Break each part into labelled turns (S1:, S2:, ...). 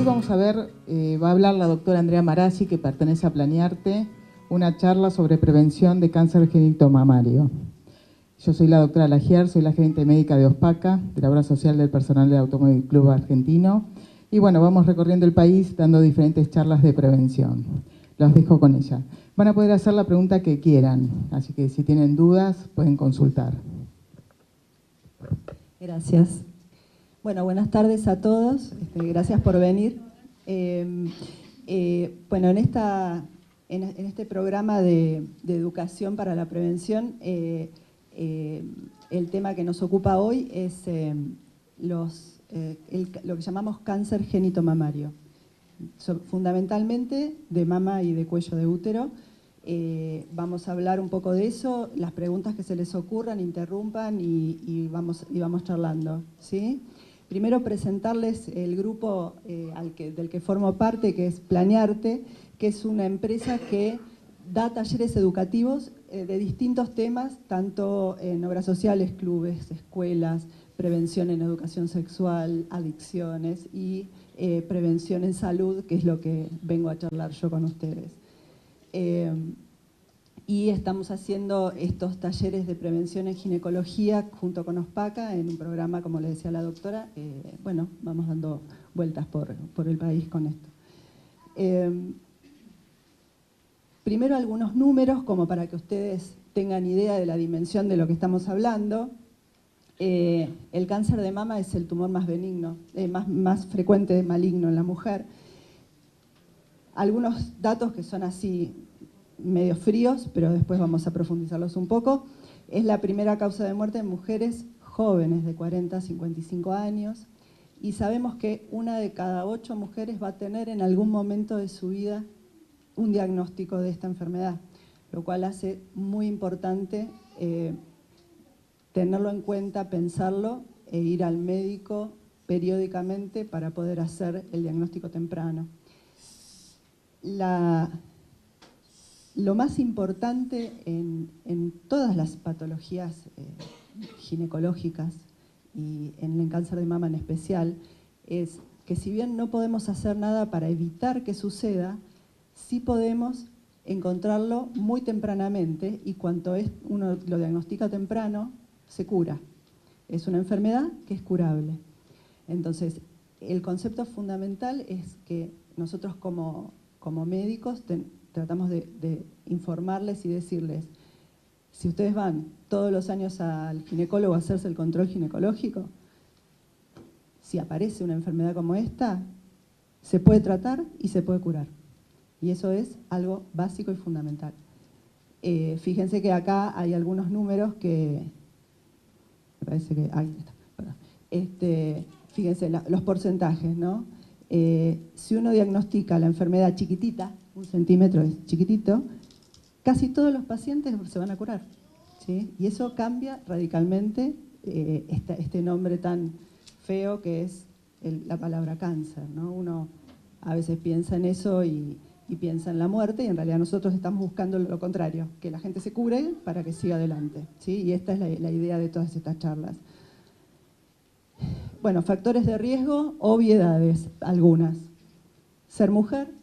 S1: hoy vamos a ver, va a hablar la doctora Andrea Marazzi, que pertenece a Planearte, una charla sobre prevención de cáncer genitomamario. Yo soy la doctora Lagier, soy la gerente médica de OSPACA, de la obra social del personal del Automóvil Club Argentino. Y bueno, vamos recorriendo el país dando diferentes charlas de prevención. Los dejo con ella. Van a poder hacer la pregunta que quieran, así que si tienen dudas pueden consultar.
S2: Gracias. Bueno, buenas tardes a todos. Gracias por venir. Bueno, en este programa de educación para la prevención, el tema que nos ocupa hoy es lo que llamamos cáncer genitomamario, fundamentalmente de mama y de cuello de útero. Vamos a hablar un poco de eso, las preguntas que se les ocurran, interrumpan y vamos charlando, ¿sí? Primero presentarles el grupo del que formo parte, que es Planearte, que es una empresa que da talleres educativos de distintos temas, tanto en obras sociales, clubes, escuelas, prevención en educación sexual, adicciones y prevención en salud, que es lo que vengo a charlar yo con ustedes. Y estamos haciendo estos talleres de prevención en ginecología junto con OSPACA en un programa, como le decía la doctora. Bueno, vamos dando vueltas por el país con esto. Primero algunos números como para que ustedes tengan idea de la dimensión de lo que estamos hablando. El cáncer de mama es el tumor más benigno, más frecuente maligno en la mujer. Algunos datos que son así medio fríos, pero después vamos a profundizarlos un poco. Es la primera causa de muerte en mujeres jóvenes de 40 a 55 años y sabemos que 1 de cada 8 mujeres va a tener en algún momento de su vida un diagnóstico de esta enfermedad, lo cual hace muy importante tenerlo en cuenta, pensarlo e ir al médico periódicamente para poder hacer el diagnóstico temprano. Lo más importante en todas las patologías ginecológicas y en el cáncer de mama en especial es que si bien no podemos hacer nada para evitar que suceda, sí podemos encontrarlo muy tempranamente y cuanto uno lo diagnostica temprano, se cura. Es una enfermedad que es curable. Entonces, el concepto fundamental es que nosotros como médicos tratamos de informarles y decirles, si ustedes van todos los años al ginecólogo a hacerse el control ginecológico, si aparece una enfermedad como esta, se puede tratar y se puede curar. Y eso es algo básico y fundamental. Fíjense que acá hay algunos números que, me parece que, ahí está, perdón. Fíjense los porcentajes, ¿no? Si uno diagnostica la enfermedad chiquitita, 1 centímetro es chiquitito, casi todos los pacientes se van a curar, ¿sí? Y eso cambia radicalmente este nombre tan feo que es la palabra cáncer, ¿no? Uno a veces piensa en eso y piensa en la muerte y en realidad nosotros estamos buscando lo contrario, que la gente se cure para que siga adelante, ¿sí? Y esta es la idea de todas estas charlas. Bueno, factores de riesgo, obviedades, algunas. Ser mujer.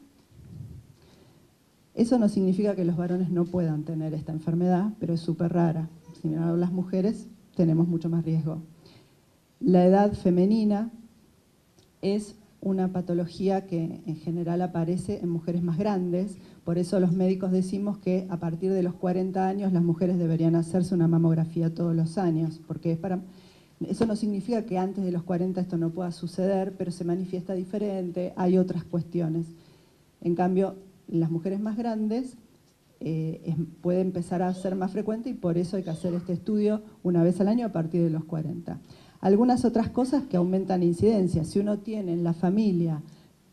S2: Eso no significa que los varones no puedan tener esta enfermedad, pero es súper rara. Sin embargo, las mujeres tenemos mucho más riesgo. La edad femenina es una patología que en general aparece en mujeres más grandes, por eso los médicos decimos que a partir de los 40 años las mujeres deberían hacerse una mamografía todos los años, porque eso no significa que antes de los 40 esto no pueda suceder, pero se manifiesta diferente, hay otras cuestiones. En cambio, las mujeres más grandes puede empezar a ser más frecuente y por eso hay que hacer este estudio una vez al año a partir de los 40. Algunas otras cosas que aumentan la incidencia. Si uno tiene en la familia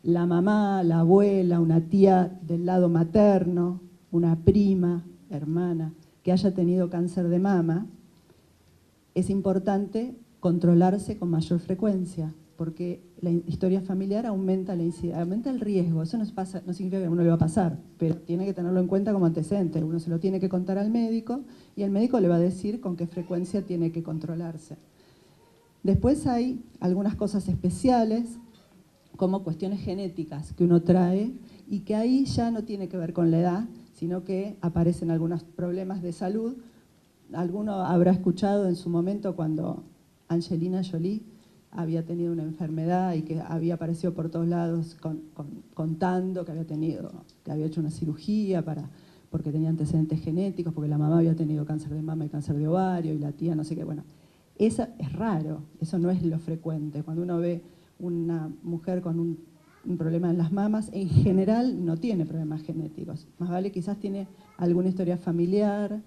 S2: la mamá, la abuela, una tía del lado materno, una prima, hermana, que haya tenido cáncer de mama, es importante controlarse con mayor frecuencia, porque la historia familiar aumenta el riesgo. Eso no significa que a uno le va a pasar, pero tiene que tenerlo en cuenta como antecedente. Uno se lo tiene que contar al médico y el médico le va a decir con qué frecuencia tiene que controlarse. Después hay algunas cosas especiales, como cuestiones genéticas que uno trae y que ahí ya no tiene que ver con la edad, sino que aparecen algunos problemas de salud. Alguno habrá escuchado en su momento cuando Angelina Jolie había tenido una enfermedad y que había aparecido por todos lados contando que había hecho una cirugía porque tenía antecedentes genéticos, porque la mamá había tenido cáncer de mama y cáncer de ovario y la tía no sé qué. Bueno, eso es raro, eso no es lo frecuente. Cuando uno ve una mujer con un problema en las mamas, en general no tiene problemas genéticos. Más vale quizás tiene alguna historia familiar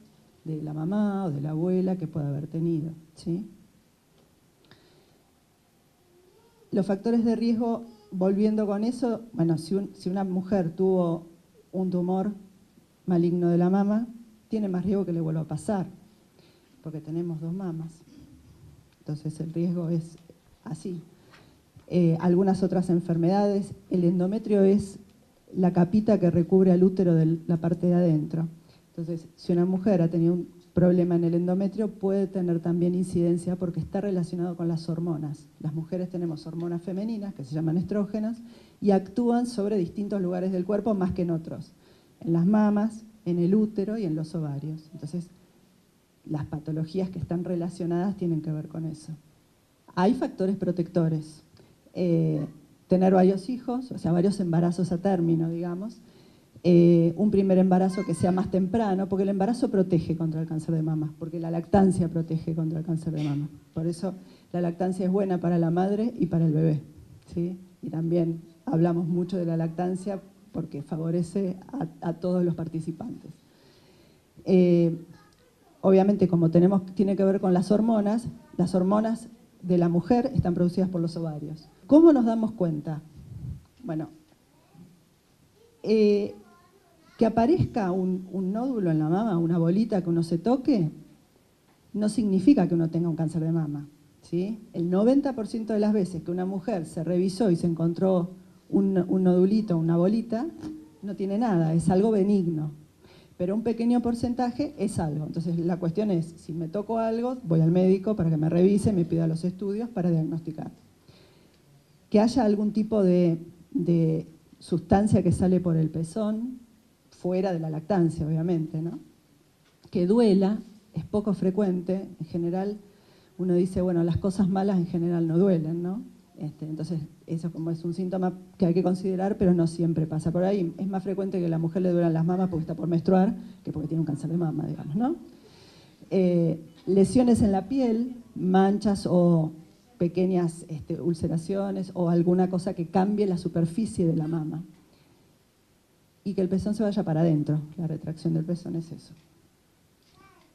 S2: de la mamá o de la abuela que puede haber tenido, ¿sí? Los factores de riesgo, volviendo con eso, bueno, si una mujer tuvo un tumor maligno de la mama, tiene más riesgo que le vuelva a pasar, porque tenemos dos mamas. Entonces el riesgo es así. Algunas otras enfermedades, el endometrio es la capita que recubre al útero de la parte de adentro. Entonces, si una mujer ha tenido un problema en el endometrio, puede tener también incidencia porque está relacionado con las hormonas. Las mujeres tenemos hormonas femeninas, que se llaman estrógenos, y actúan sobre distintos lugares del cuerpo más que en otros. En las mamas, en el útero y en los ovarios. Entonces, las patologías que están relacionadas tienen que ver con eso. Hay factores protectores. Tener varios hijos, o sea, varios embarazos a término, digamos. Un primer embarazo que sea más temprano, porque el embarazo protege contra el cáncer de mama, porque la lactancia protege contra el cáncer de mama. Por eso la lactancia es buena para la madre y para el bebé, ¿sí? Y también hablamos mucho de la lactancia porque favorece a todos los participantes. Obviamente, como tiene que ver con las hormonas de la mujer están producidas por los ovarios. ¿Cómo nos damos cuenta? Bueno, que aparezca un nódulo en la mama, una bolita que uno se toque, no significa que uno tenga un cáncer de mama, ¿sí? El 90% de las veces que una mujer se revisó y se encontró un nodulito, una bolita, no tiene nada, es algo benigno. Pero un pequeño porcentaje es algo. Entonces la cuestión es, si me toco algo, voy al médico para que me revise, me pida los estudios para diagnosticar. Que haya algún tipo de sustancia que sale por el pezón, fuera de la lactancia, obviamente, ¿no? Que duela, es poco frecuente. En general, uno dice, bueno, las cosas malas en general no duelen, ¿no? Entonces, eso como es un síntoma que hay que considerar, pero no siempre pasa. Por ahí es más frecuente que a la mujer le duelan las mamas porque está por menstruar que porque tiene un cáncer de mama, digamos, ¿no? Lesiones en la piel, manchas o pequeñas ulceraciones o alguna cosa que cambie la superficie de la mama. Y que el pezón se vaya para adentro. La retracción del pezón es eso.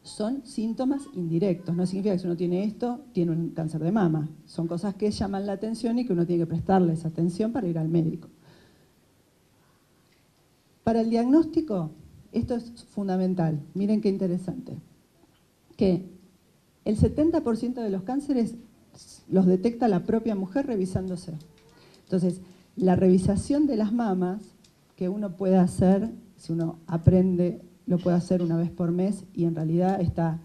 S2: Son síntomas indirectos. No significa que si uno tiene esto, tiene un cáncer de mama. Son cosas que llaman la atención y que uno tiene que prestarles atención para ir al médico. Para el diagnóstico, esto es fundamental. Miren qué interesante. Que el 70% de los cánceres los detecta la propia mujer revisándose. Entonces, la revisación de las mamas que uno puede hacer, si uno aprende, lo puede hacer una vez por mes y en realidad está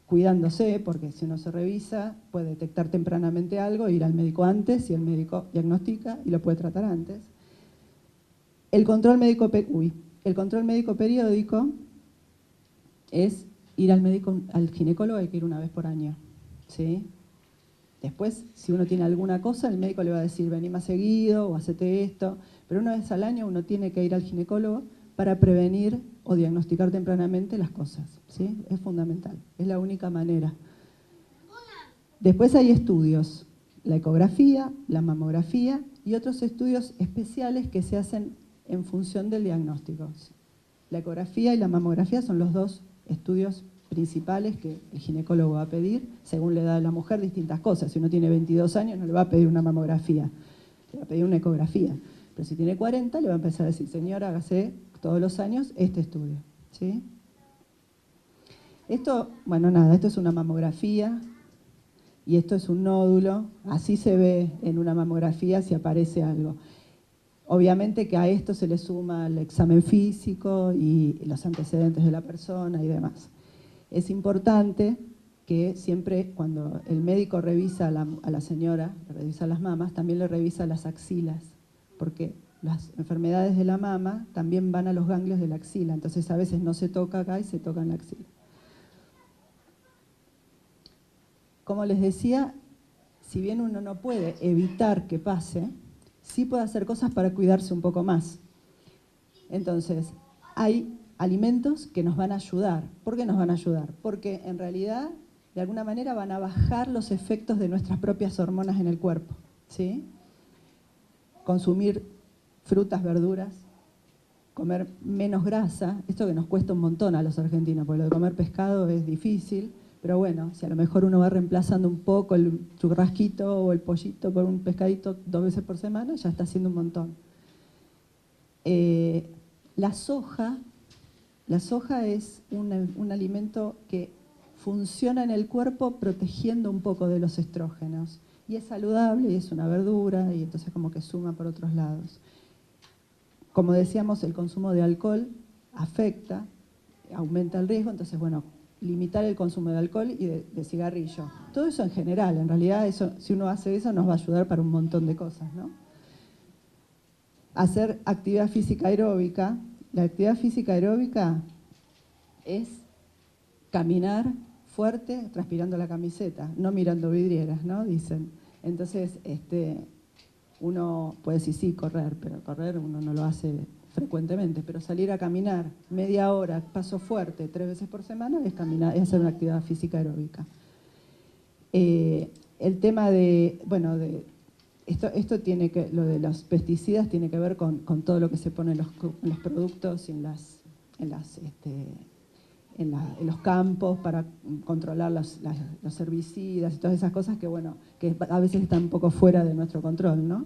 S2: cuidándose, porque si uno se revisa puede detectar tempranamente algo, ir al médico antes y el médico diagnostica y lo puede tratar antes. El control médico periódico es ir al médico, al ginecólogo hay que ir una vez por año, ¿sí? Después, si uno tiene alguna cosa, el médico le va a decir, vení más seguido o hacete esto, pero una vez al año uno tiene que ir al ginecólogo para prevenir o diagnosticar tempranamente las cosas, ¿sí? Es fundamental, es la única manera. Después hay estudios, la ecografía, la mamografía y otros estudios especiales que se hacen en función del diagnóstico. La ecografía y la mamografía son los dos estudios principales que el ginecólogo va a pedir, según la edad de la mujer, distintas cosas. Si uno tiene 22 años no le va a pedir una mamografía, le va a pedir una ecografía. Pero si tiene 40 le va a empezar a decir, señora, hágase todos los años este estudio, ¿sí? Esto, bueno, nada, esto es una mamografía y esto es un nódulo. Así se ve en una mamografía si aparece algo. Obviamente que a esto se le suma el examen físico y los antecedentes de la persona y demás. Es importante que siempre cuando el médico revisa a la señora, le revisa las mamas, también le revisa las axilas, porque las enfermedades de la mama también van a los ganglios de la axila, entonces a veces no se toca acá y se toca en la axila. Como les decía, si bien uno no puede evitar que pase, sí puede hacer cosas para cuidarse un poco más. Entonces, hay alimentos que nos van a ayudar. ¿Por qué nos van a ayudar? Porque en realidad, de alguna manera, van a bajar los efectos de nuestras propias hormonas en el cuerpo, ¿sí? Consumir frutas, verduras, comer menos grasa, esto que nos cuesta un montón a los argentinos, porque lo de comer pescado es difícil, pero bueno, si a lo mejor uno va reemplazando un poco el churrasquito o el pollito por un pescadito 2 veces por semana, ya está haciendo un montón. La soja es un alimento que funciona en el cuerpo protegiendo un poco de los estrógenos. Y es saludable, y es una verdura, y entonces como que suma por otros lados. Como decíamos, el consumo de alcohol afecta, aumenta el riesgo, entonces bueno, limitar el consumo de alcohol y de cigarrillo. Todo eso en general, en realidad eso, si uno hace eso nos va a ayudar para un montón de cosas, ¿no? Hacer actividad física aeróbica. La actividad física aeróbica es caminar fuerte, transpirando la camiseta, no mirando vidrieras, ¿no? Dicen. Entonces, uno puede decir sí, correr, pero correr uno no lo hace frecuentemente, pero salir a caminar media hora, paso fuerte, 3 veces por semana, es caminar, es hacer una actividad física aeróbica. El tema de, bueno, esto tiene que, lo de los pesticidas tiene que ver con todo lo que se pone en los productos y en los campos para controlar los herbicidas y todas esas cosas que, bueno, que a veces están un poco fuera de nuestro control, ¿no?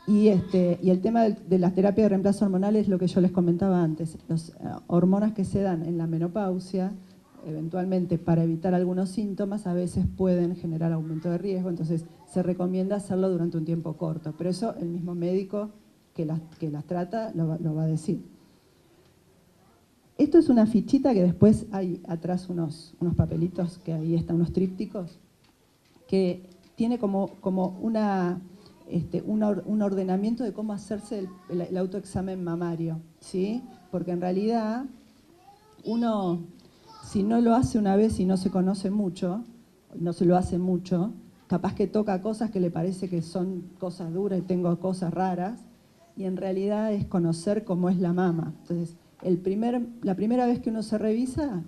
S2: Y el tema de la terapia de reemplazo hormonal es lo que yo les comentaba antes. Las hormonas que se dan en la menopausia, eventualmente para evitar algunos síntomas, a veces pueden generar aumento de riesgo, entonces se recomienda hacerlo durante un tiempo corto. Pero eso el mismo médico que las trata lo va a decir. Esto es una fichita que después hay atrás unos papelitos, que ahí están unos trípticos, que tiene como un ordenamiento de cómo hacerse el autoexamen mamario, ¿sí? Porque en realidad uno, si no lo hace una vez y no se conoce mucho, no se lo hace mucho, capaz que toca cosas que le parece que son cosas duras y tengo cosas raras, y en realidad es conocer cómo es la mama. Entonces, la primera vez que uno se revisa,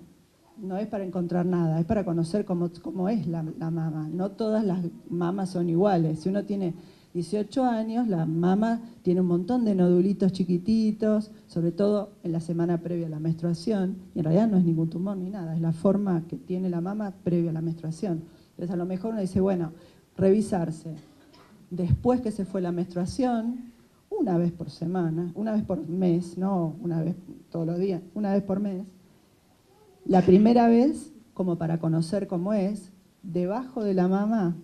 S2: no es para encontrar nada, es para conocer cómo es la mama. No todas las mamas son iguales. Si uno tiene 18 años, la mama tiene un montón de nodulitos chiquititos, sobre todo en la semana previa a la menstruación, y en realidad no es ningún tumor ni nada, es la forma que tiene la mama previa a la menstruación. Entonces a lo mejor uno dice, bueno, revisarse después que se fue la menstruación, una vez por semana, una vez por mes, no una vez todos los días, una vez por mes. La primera vez, como para conocer cómo es, debajo de la mama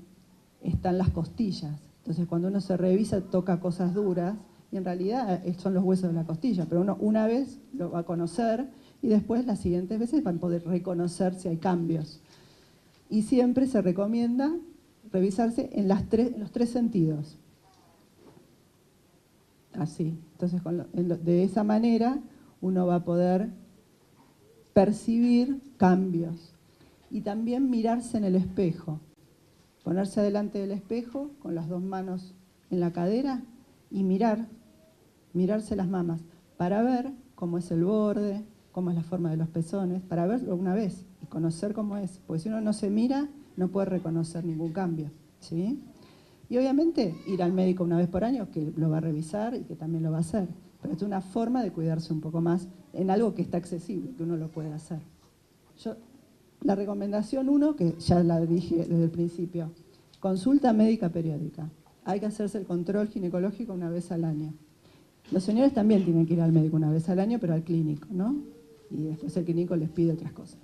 S2: están las costillas. Entonces cuando uno se revisa toca cosas duras y en realidad son los huesos de la costilla, pero uno una vez lo va a conocer y después las siguientes veces van a poder reconocer si hay cambios. Y siempre se recomienda revisarse en los 3 sentidos. Así. Entonces de esa manera uno va a poder percibir cambios y también mirarse en el espejo. Ponerse delante del espejo con las 2 manos en la cadera y mirarse las mamas para ver cómo es el borde, cómo es la forma de los pezones, para verlo una vez y conocer cómo es. Porque si uno no se mira, no puede reconocer ningún cambio, ¿sí? Y obviamente ir al médico una vez por año, que lo va a revisar y que también lo va a hacer. Pero es una forma de cuidarse un poco más en algo que está accesible, que uno lo puede hacer. La recomendación 1, que ya la dije desde el principio, consulta médica periódica. Hay que hacerse el control ginecológico una vez al año. Los señores también tienen que ir al médico una vez al año, pero al clínico, ¿no? Y después el clínico les pide otras cosas.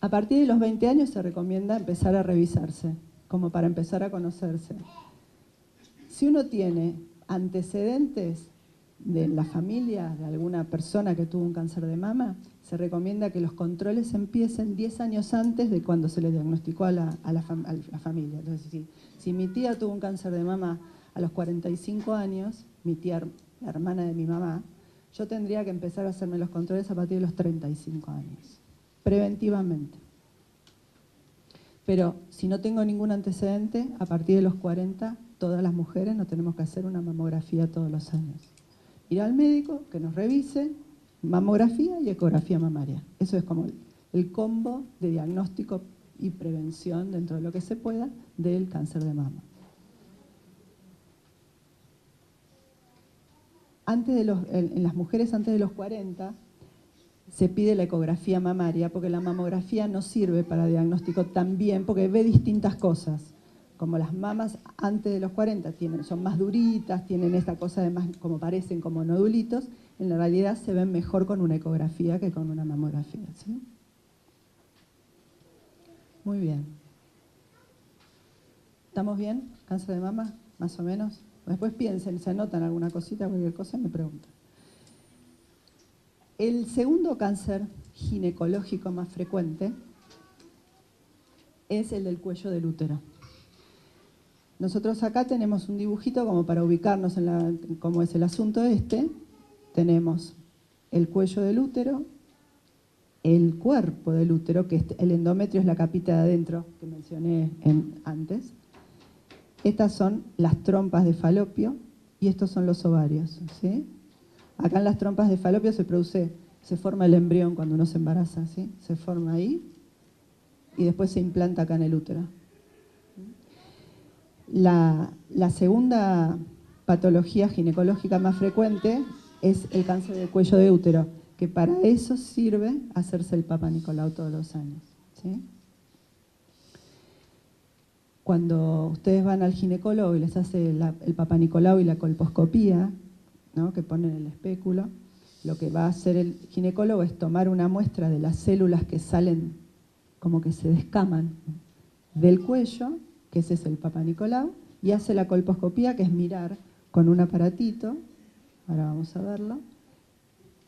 S2: A partir de los 20 años se recomienda empezar a revisarse, como para empezar a conocerse. Si uno tiene antecedentes de la familia de alguna persona que tuvo un cáncer de mama, se recomienda que los controles empiecen 10 años antes de cuando se le diagnosticó a la familia. Entonces, si mi tía tuvo un cáncer de mama a los 45 años, mi tía, la hermana de mi mamá, yo tendría que empezar a hacerme los controles a partir de los 35 años, preventivamente. Pero si no tengo ningún antecedente, a partir de los 40, todas las mujeres nos tenemos que hacer una mamografía todos los años. Ir al médico, que nos revise, mamografía y ecografía mamaria. Eso es como el combo de diagnóstico y prevención, dentro de lo que se pueda, del cáncer de mama. En las mujeres antes de los 40 se pide la ecografía mamaria, porque la mamografía no sirve para diagnóstico también, porque ve distintas cosas. Como las mamas antes de los 40 son más duritas, tienen esta cosa de más, como parecen como nodulitos, en la realidad se ven mejor con una ecografía que con una mamografía, ¿sí? Muy bien. ¿Estamos bien? ¿Cáncer de mama? ¿Más o menos? Después piensen, se anotan alguna cosita, cualquier cosa me preguntan. El segundo cáncer ginecológico más frecuente es el del cuello del útero. Nosotros acá tenemos un dibujito como para ubicarnos en cómo es el asunto este. Tenemos el cuello del útero, el cuerpo del útero, que el endometrio es la capita de adentro que mencioné antes. Estas son las trompas de falopio y estos son los ovarios, ¿sí? Acá en las trompas de falopio se forma el embrión cuando uno se embaraza, ¿sí? Se forma ahí y después se implanta acá en el útero. La segunda patología ginecológica más frecuente es el cáncer del cuello de útero, que para eso sirve hacerse el Papa Nicolau todos los años, ¿sí? Cuando ustedes van al ginecólogo y les hace el Papa Nicolau y la colposcopía, ¿no?, que ponen el espéculo, lo que va a hacer el ginecólogo es tomar una muestra de las células que salen, como que se descaman del cuello, que ese es el Papa Nicolau, y hace la colposcopía, que es mirar con un aparatito, ahora vamos a verlo,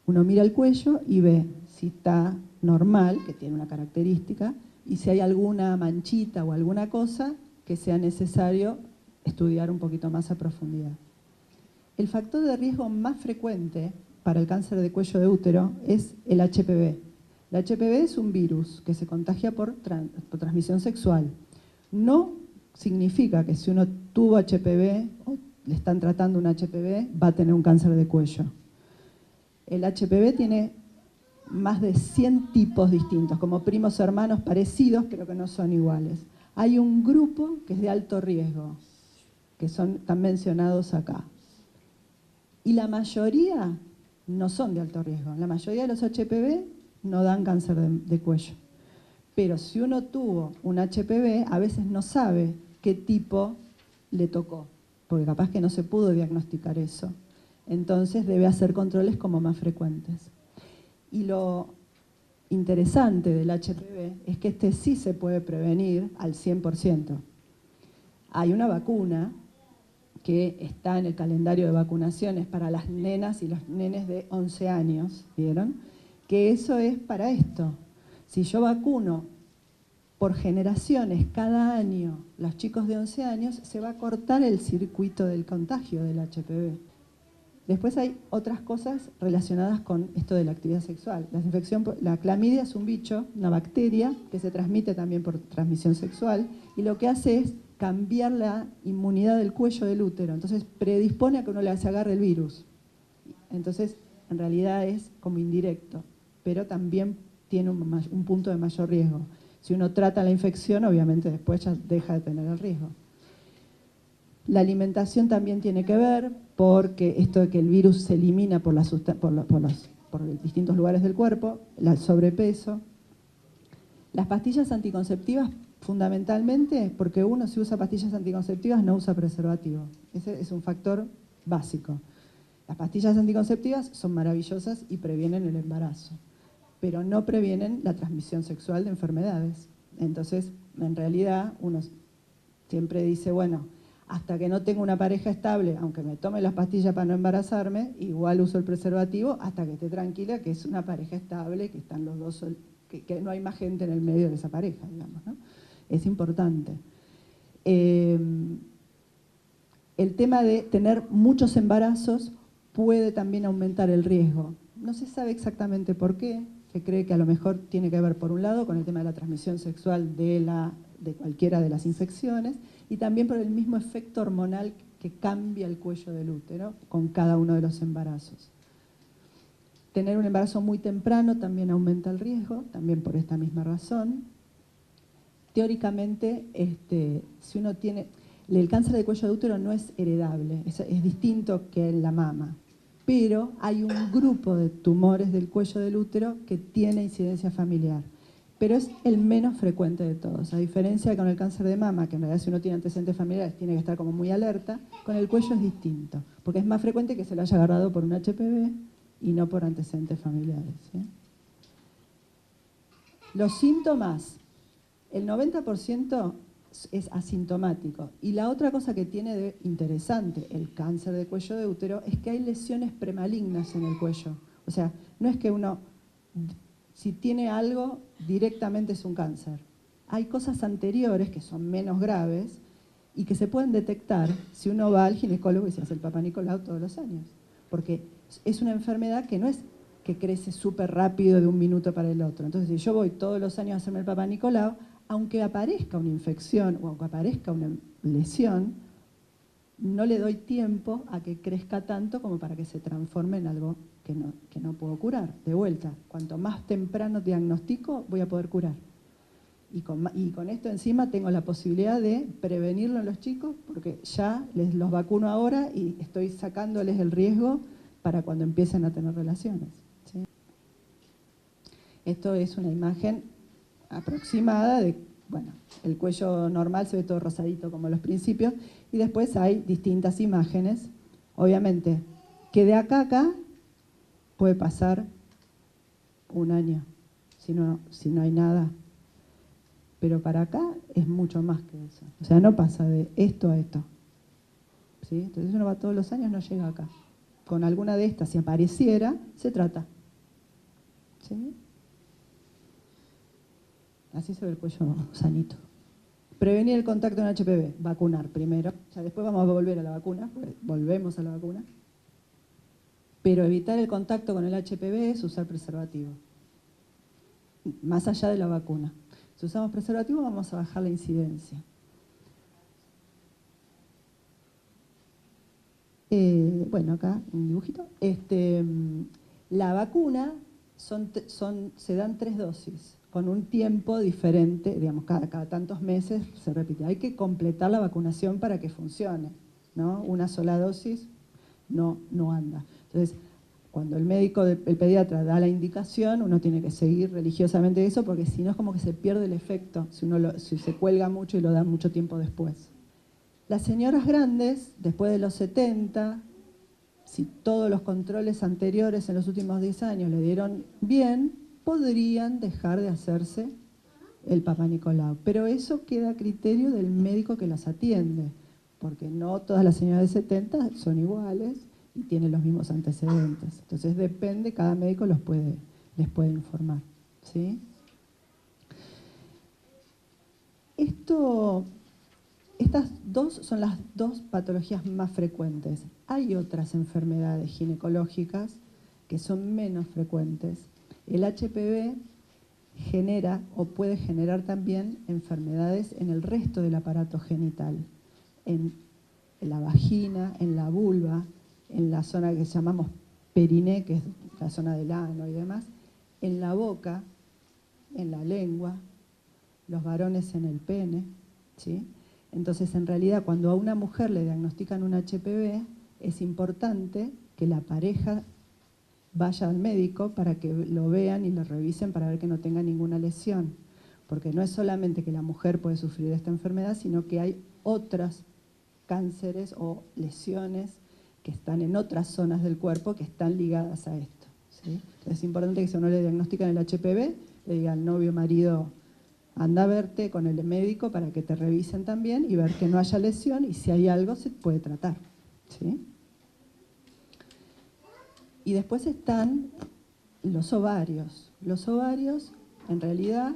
S2: uno mira el cuello y ve si está normal, que tiene una característica, y si hay alguna manchita o alguna cosa que sea necesario estudiar un poquito más a profundidad. El factor de riesgo más frecuente para el cáncer de cuello de útero es el HPV. El HPV es un virus que se contagia por transmisión sexual. No significa que si uno tuvo HPV o le están tratando un HPV, va a tener un cáncer de cuello. El HPV tiene más de 100 tipos distintos, como primos hermanos parecidos, pero que no son iguales. Hay un grupo que es de alto riesgo, que están mencionados acá. Y la mayoría no son de alto riesgo. La mayoría de los HPV no dan cáncer de cuello. Pero si uno tuvo un HPV, a veces no sabe qué tipo le tocó, porque capaz que no se pudo diagnosticar eso. Entonces debe hacer controles como más frecuentes. Y lo interesante del HPV es que este sí se puede prevenir al 100%. Hay una vacuna que está en el calendario de vacunaciones para las nenas y los nenes de 11 años, ¿vieron? Que eso es para esto. Si yo vacuno por generaciones cada año los chicos de 11 años, se va a cortar el circuito del contagio del HPV. Después hay otras cosas relacionadas con esto de la actividad sexual. La clamidia es un bicho, una bacteria, que se transmite también por transmisión sexual, y lo que hace es cambiar la inmunidad del cuello del útero. Entonces predispone a que uno se agarre el virus. Entonces, en realidad es como indirecto, pero también tiene un punto de mayor riesgo. Si uno trata la infección, obviamente después ya deja de tener el riesgo. La alimentación también tiene que ver, porque esto de que el virus se elimina por distintos lugares del cuerpo, el sobrepeso. Las pastillas anticonceptivas, fundamentalmente, porque uno si usa pastillas anticonceptivas no usa preservativo. Ese es un factor básico. Las pastillas anticonceptivas son maravillosas y previenen el embarazo, pero no previenen la transmisión sexual de enfermedades. Entonces, en realidad, uno siempre dice, bueno, hasta que no tengo una pareja estable, aunque me tome las pastillas para no embarazarme, igual uso el preservativo hasta que esté tranquila que es una pareja estable, que están los dos, que no hay más gente en el medio de esa pareja, digamos, ¿no? Es importante. El tema de tener muchos embarazos puede también aumentar el riesgo. No se sabe exactamente por qué. Se cree que a lo mejor tiene que ver, por un lado, con el tema de la transmisión sexual de cualquiera de las infecciones, y también por el mismo efecto hormonal que cambia el cuello del útero con cada uno de los embarazos. Tener un embarazo muy temprano también aumenta el riesgo, también por esta misma razón. Teóricamente, si uno tiene... El cáncer de cuello de útero no es heredable, es distinto que la mama, pero hay un grupo de tumores del cuello del útero que tiene incidencia familiar, pero es el menos frecuente de todos. A diferencia de con el cáncer de mama, que en realidad si uno tiene antecedentes familiares tiene que estar como muy alerta, con el cuello es distinto, porque es más frecuente que se lo haya agarrado por un HPV y no por antecedentes familiares, ¿sí? Los síntomas, el 90% es asintomático. Y la otra cosa que tiene de interesante el cáncer de cuello de útero es que hay lesiones premalignas en el cuello. O sea, no es que uno, si tiene algo, directamente es un cáncer. Hay cosas anteriores que son menos graves y que se pueden detectar si uno va al ginecólogo y se hace el Papá Nicolau todos los años. Porque es una enfermedad que no es que crece súper rápido de un minuto para el otro. Entonces, si yo voy todos los años a hacerme el Papá Nicolau, aunque aparezca una infección o aunque aparezca una lesión, no le doy tiempo a que crezca tanto como para que se transforme en algo que no puedo curar. De vuelta, cuanto más temprano diagnostico, voy a poder curar. Y con esto encima tengo la posibilidad de prevenirlo en los chicos, porque ya los vacuno ahora y estoy sacándoles el riesgo para cuando empiecen a tener relaciones, ¿sí? Esto es una imagen aproximada de, bueno, el cuello normal se ve todo rosadito como los principios, y después hay distintas imágenes. Obviamente, que de acá a acá puede pasar un año, si no hay nada. Pero para acá es mucho más que eso. O sea, no pasa de esto a esto, ¿sí? Entonces uno va todos los años, no llega acá. Con alguna de estas, si apareciera, se trata, ¿sí? Así se ve el cuello sanito. Prevenir el contacto en HPV, vacunar primero. Ya después vamos a volver a la vacuna, porque volvemos a la vacuna. Pero evitar el contacto con el HPV es usar preservativo, más allá de la vacuna. Si usamos preservativo vamos a bajar la incidencia. Bueno, acá un dibujito. La vacuna se dan 3 dosis, con un tiempo diferente, digamos, cada tantos meses se repite. Hay que completar la vacunación para que funcione, ¿no? Una sola dosis no anda. Entonces, cuando el médico, el pediatra da la indicación, uno tiene que seguir religiosamente eso, porque si no es como que se pierde el efecto, si se cuelga mucho y lo da mucho tiempo después. Las señoras grandes, después de los 70, si todos los controles anteriores en los últimos 10 años le dieron bien, podrían dejar de hacerse el Papá Nicolau. Pero eso queda a criterio del médico que las atiende, porque no todas las señoras de 70 son iguales y tienen los mismos antecedentes. Entonces depende, cada médico les puede informar, ¿sí? Estas dos son las 2 patologías más frecuentes. Hay otras enfermedades ginecológicas que son menos frecuentes. El HPV genera o puede generar también enfermedades en el resto del aparato genital, en la vagina, en la vulva, en la zona que llamamos periné, que es la zona del ano y demás, en la boca, en la lengua, los varones en el pene, ¿sí? Entonces, en realidad, cuando a una mujer le diagnostican un HPV, es importante que la pareja vaya al médico para que lo vean y lo revisen para ver que no tenga ninguna lesión. Porque no es solamente que la mujer puede sufrir esta enfermedad, sino que hay otros cánceres o lesiones que están en otras zonas del cuerpo que están ligadas a esto, ¿sí? Entonces, es importante que si a uno le diagnostican el HPV, le diga al novio, marido, anda a verte con el médico para que te revisen también y ver que no haya lesión, y si hay algo se puede tratar, ¿sí? Y después están los ovarios. Los ovarios en realidad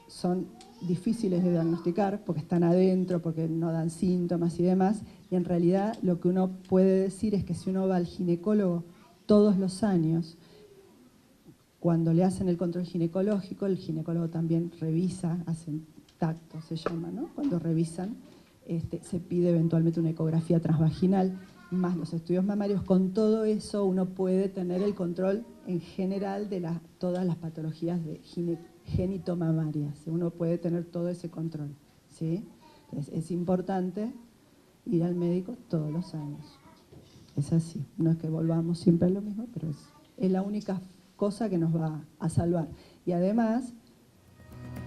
S2: son difíciles de diagnosticar porque están adentro, porque no dan síntomas y demás, y en realidad lo que uno puede decir es que si uno va al ginecólogo todos los años, cuando le hacen el control ginecológico, el ginecólogo también revisa, hacen tacto, se llama, ¿no? Cuando revisan, se pide eventualmente una ecografía transvaginal, más los estudios mamarios. Con todo eso uno puede tener el control en general de todas las patologías de genitomamarias. Uno puede tener todo ese control, ¿sí? Entonces es importante ir al médico todos los años. Es así, no es que volvamos siempre a lo mismo, pero es la única cosa que nos va a salvar. Y además,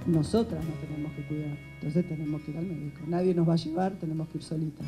S2: nosotras nos tenemos que cuidar, entonces tenemos que ir al médico. Nadie nos va a llevar, tenemos que ir solitas.